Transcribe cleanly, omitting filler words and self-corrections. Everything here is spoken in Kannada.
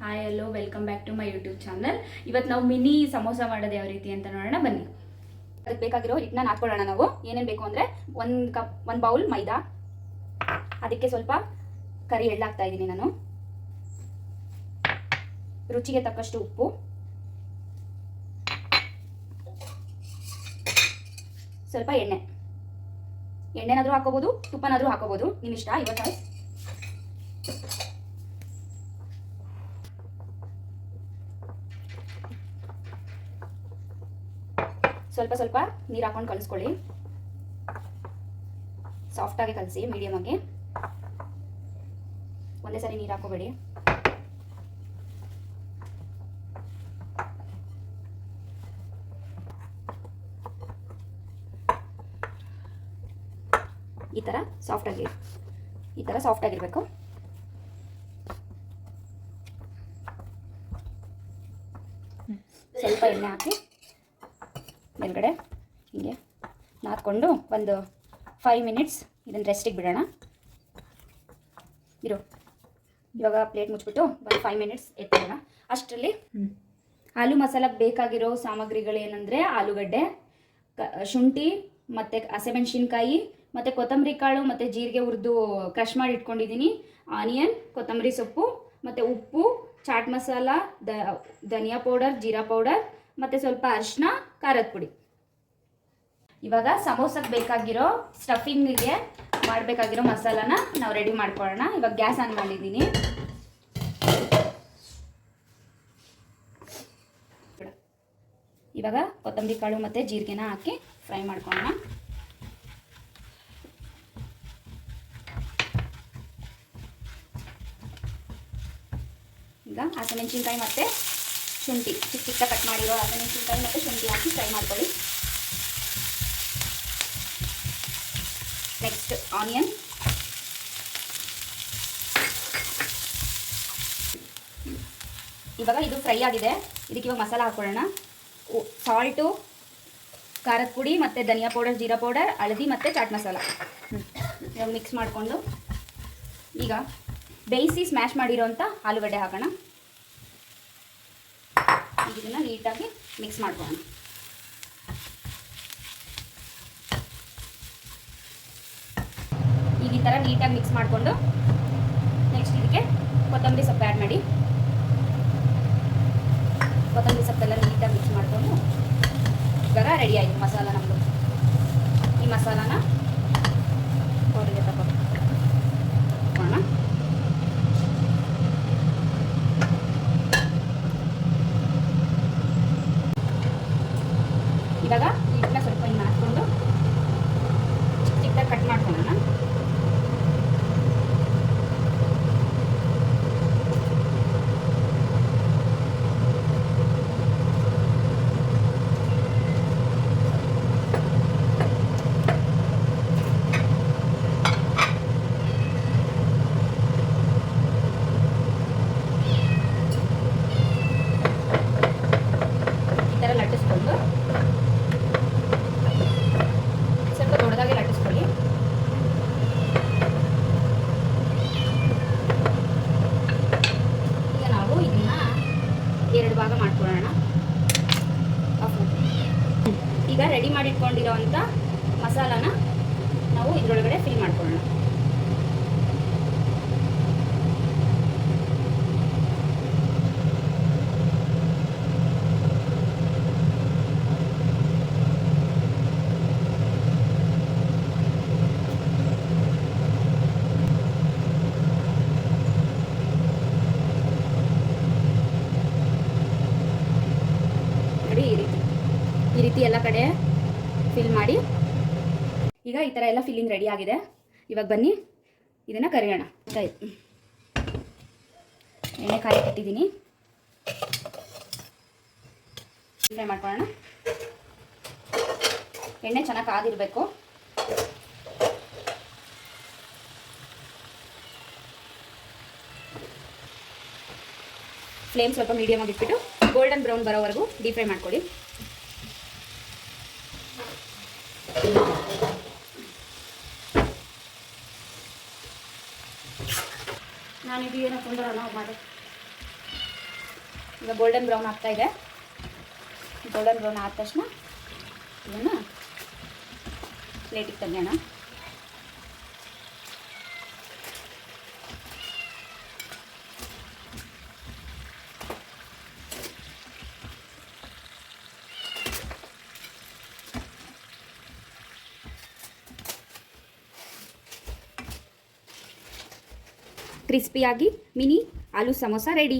Hi hello welcome back to my YouTube channel. ಇವತ್ತು ನಾವು ಮಿನಿ ಸಮೋಸ ಮಾಡೋದು ಯಾವ ರೀತಿ ಅಂತ ನೋಡೋಣ ಬನ್ನಿ. ಅದಕ್ಕೆ ಬೇಕಾಗಿರೋ ಹಿಟ್ಟನ್ನ ನಾದ್ಕೊಳ್ಳೋಣ. ನಾವು ಏನೇನು ಬೇಕು ಅಂದರೆ ಒಂದು ಬೌಲ್ ಮೈದಾ, ಅದಕ್ಕೆ ಸ್ವಲ್ಪ ಕರಿ ಎಳ್ಳು ಹಾಕ್ತಾ ಇದ್ದೀನಿ ನಾನು, ರುಚಿಗೆ ತಕ್ಕಷ್ಟು ಉಪ್ಪು, ಸ್ವಲ್ಪ ಎಣ್ಣೆನಾದರೂ ಹಾಕೋಬೋದು, ತುಪ್ಪನಾದರೂ ಹಾಕೋಬೋದು, ನಿಮ್ಮ ಇಷ್ಟ. ಇವತ್ತು ಸ್ವಲ್ಪ ಸ್ವಲ್ಪ ನೀರು ಹಾಕೊಂಡು ಕಲಿಸ್ಕೊಳ್ಳಿ. ಸಾಫ್ಟಾಗಿ ಕಲಸಿ, ಮೀಡಿಯಮ್ ಆಗಿ, ಒಂದೇ ಸರಿ ನೀರು ಹಾಕೋಬೇಡಿ. ಈ ಥರ ಸಾಫ್ಟಾಗಿರಬೇಕು. ಸ್ವಲ್ಪ ಎಣ್ಣೆ ಹಾಕಿ ಮೇಲ್ಗಡೆ ಹೀಗೆ ನಾದ್ಕೊಂಡು ಒಂದು 5 ಮಿನಿಟ್ಸ್ ಇದನ್ನು ರೆಸ್ಟಿಗೆ ಬಿಡೋಣ. ಇವಾಗ ಪ್ಲೇಟ್ ಮುಚ್ಚಿಬಿಟ್ಟು ಒಂದು 5 ಮಿನಿಟ್ಸ್ ಎತ್ತಿಡೋಣ. ಅಷ್ಟರಲ್ಲಿ ಆಲೂ ಮಸಾಲಕ್ಕೆ ಬೇಕಾಗಿರೋ ಸಾಮಗ್ರಿಗಳು ಏನಂದರೆ ಆಲೂಗಡ್ಡೆ, ಶುಂಠಿ ಮತ್ತು ಹಸಿಮೆಣಸಿನ್ಕಾಯಿ ಮತ್ತು ಕೊತ್ತಂಬರಿ ಕಾಳು ಮತ್ತು ಜೀರಿಗೆ ಹುರಿದು ಕ್ರಷ್ ಮಾಡಿ ಇಟ್ಕೊಂಡಿದ್ದೀನಿ, ಆನಿಯನ್, ಕೊತ್ತಂಬರಿ ಸೊಪ್ಪು ಮತ್ತು ಉಪ್ಪು, ಚಾಟ್ ಮಸಾಲ, ಧನಿಯಾ ಪೌಡರ್, ಜೀರಾ ಪೌಡರ್ ಮತ್ತು ಸ್ವಲ್ಪ ಅರಿಶಿನ, ಖಾರದ ಪುಡಿ. ಇವಾಗ ಸಮೋಸಕ್ಕೆ ಬೇಕಾಗಿರೋ ಸ್ಟಫಿಂಗಿಗೆ ಮಾಡಬೇಕಾಗಿರೋ ಮಸಾಲಾನ ನಾವು ರೆಡಿ ಮಾಡ್ಕೊಳ್ಳೋಣ. ಇವಾಗ ಗ್ಯಾಸ್ ಆನ್ ಮಾಡಿದ್ದೀನಿ. ಇವಾಗ ಕೊತ್ತಂಬರಿ ಕಾಳು ಮತ್ತು ಜೀರಿಗೆನ ಹಾಕಿ ಫ್ರೈ ಮಾಡ್ಕೊಳ್ಳೋಣ. ಈಗ ಹಸಿಮೆಣಸಿನ್ಕಾಯಿ ಮತ್ತು ಶುಂಠಿ, ಚಿಕ್ಕ ಕಟ್ ಮಾಡಿರೋ ಹಸಿಮೆಣಸಿನ್ಕಾಯಿ ಮತ್ತು ಶುಂಠಿ ಹಾಕಿ ಫ್ರೈ ಮಾಡ್ಕೊಳ್ಳಿ. ನೆಕ್ಸ್ಟ್ ಆನಿಯನ್, ಇವಾಗ ಇದು ಫ್ರೈ ಆಗಿದೆ. ಇದಕ್ಕೆ ಇವಾಗ ಮಸಾಲ ಹಾಕ್ಕೊಳ್ಳೋಣ. ಸಾಲ್ಟು, ಖಾರದ ಪುಡಿ ಮತ್ತು ಧನಿಯಾ ಪೌಡರ್, ಜೀರಾ ಪೌಡರ್, ಹಳದಿ ಮತ್ತು ಚಾಟ್ ಮಸಾಲ ಇವಾಗ ಮಿಕ್ಸ್ ಮಾಡಿಕೊಂಡು ಈಗ ಬೇಯಿಸಿ ಸ್ಮ್ಯಾಶ್ ಮಾಡಿರೋಂಥ ಆಲೂಗಡ್ಡೆ ಹಾಕೋಣ. ಇದನ್ನು ನೀಟಾಗಿ ಮಿಕ್ಸ್ ಮಾಡ್ಕೊಳ್ಳೋಣ. ಈಗ ಈ ಥರ ನೀಟಾಗಿ ಮಿಕ್ಸ್ ಮಾಡಿಕೊಂಡು ನೆಕ್ಸ್ಟ್ ಇದಕ್ಕೆ ಕೊತ್ತಂಬರಿ ಸೊಪ್ಪು ಆ್ಯಡ್ ಮಾಡಿ. ಕೊತ್ತಂಬರಿ ಸೊಪ್ಪೆಲ್ಲ ನೀಟಾಗಿ ಮಿಕ್ಸ್ ಮಾಡಿಕೊಂಡು ಇವಾಗ ರೆಡಿ ಆಯಿತು ಮಸಾಲ ನಮ್ಮದು. ಈ ಮಸಾಲಾನ ಹೊರಗೆ ತಗೋಣ. ಇವಾಗ ಹಿಟ್ಟನ್ನ ಸ್ವಲ್ಪ ಹಿಂಗೆ ಹಾಕ್ಕೊಂಡು ಚಿಕ್ಕದಾಗಿ ಕಟ್ ಮಾಡ್ಕೊಳ್ಳೋಣ. ಈ ಥರ ಲಟ್ಟಿಸ್ಕೊಂಡು ಸ್ವಲ್ಪ ದೊಡ್ಡದಾಗಿ ಲಟ್ಟಿಸ್ಕೊಳ್ಳಿ. ಈಗ ನಾವು ಇದನ್ನ 2 ಭಾಗ ಮಾಡ್ಕೊಳ್ಳೋಣ. ಈಗ ರೆಡಿ ಮಾಡಿಟ್ಕೊಂಡಿರೋವಂಥ ಮಸಾಲಾನ ನಾವು ಇದರೊಳಗಡೆ ಫಿಲ್ ಮಾಡ್ಕೊಳ್ಳೋಣ. ಈ ರೀತಿ ಎಲ್ಲ ಕಡೆ ಫಿಲ್ ಮಾಡಿ. ಈಗ ಈ ಥರ ಎಲ್ಲ ಫಿಲ್ಲಿಂಗ್ ರೆಡಿ ಆಗಿದೆ. ಇವಾಗ ಬನ್ನಿ ಇದನ್ನು ಕರಿಯೋಣ. ಎಣ್ಣೆ ಕಾಯಿ ಇಟ್ಟಿದ್ದೀನಿ, ಫ್ರೈ ಮಾಡ್ಕೊಳ್ಳೋಣ. ಎಣ್ಣೆ ಚೆನ್ನಾಗಿ ಕಾದಿರಬೇಕು. ಫ್ಲೇಮ್ ಸ್ವಲ್ಪ ಮೀಡಿಯಮ್ ಆಗಿ ಇಟ್ಬಿಟ್ಟು ಗೋಲ್ಡನ್ ಬ್ರೌನ್ ಬರೋವರೆಗೂ ಡೀಪ್ ಫ್ರೈ ಮಾಡ್ಕೊಳ್ಳಿ. ನಾನು ಇದು ಏನೋ ತೊಂದರೆ ನಾವು ಮಾಡಿ ಈಗ ಗೋಲ್ಡನ್ ಬ್ರೌನ್ ಆಗ್ತಾ ಇದೆ. ಗೋಲ್ಡನ್ ಬ್ರೌನ್ ಆದ ತಕ್ಷಣ ಇದನ್ನು ಪ್ಲೇಟಿಗೆ ತೆಗೆಯೋಣ. ಕ್ರಿಸ್ಪಿಯಾಗಿ ಮಿನಿ ಆಲೂ ಸಮೋಸ ರೆಡಿ.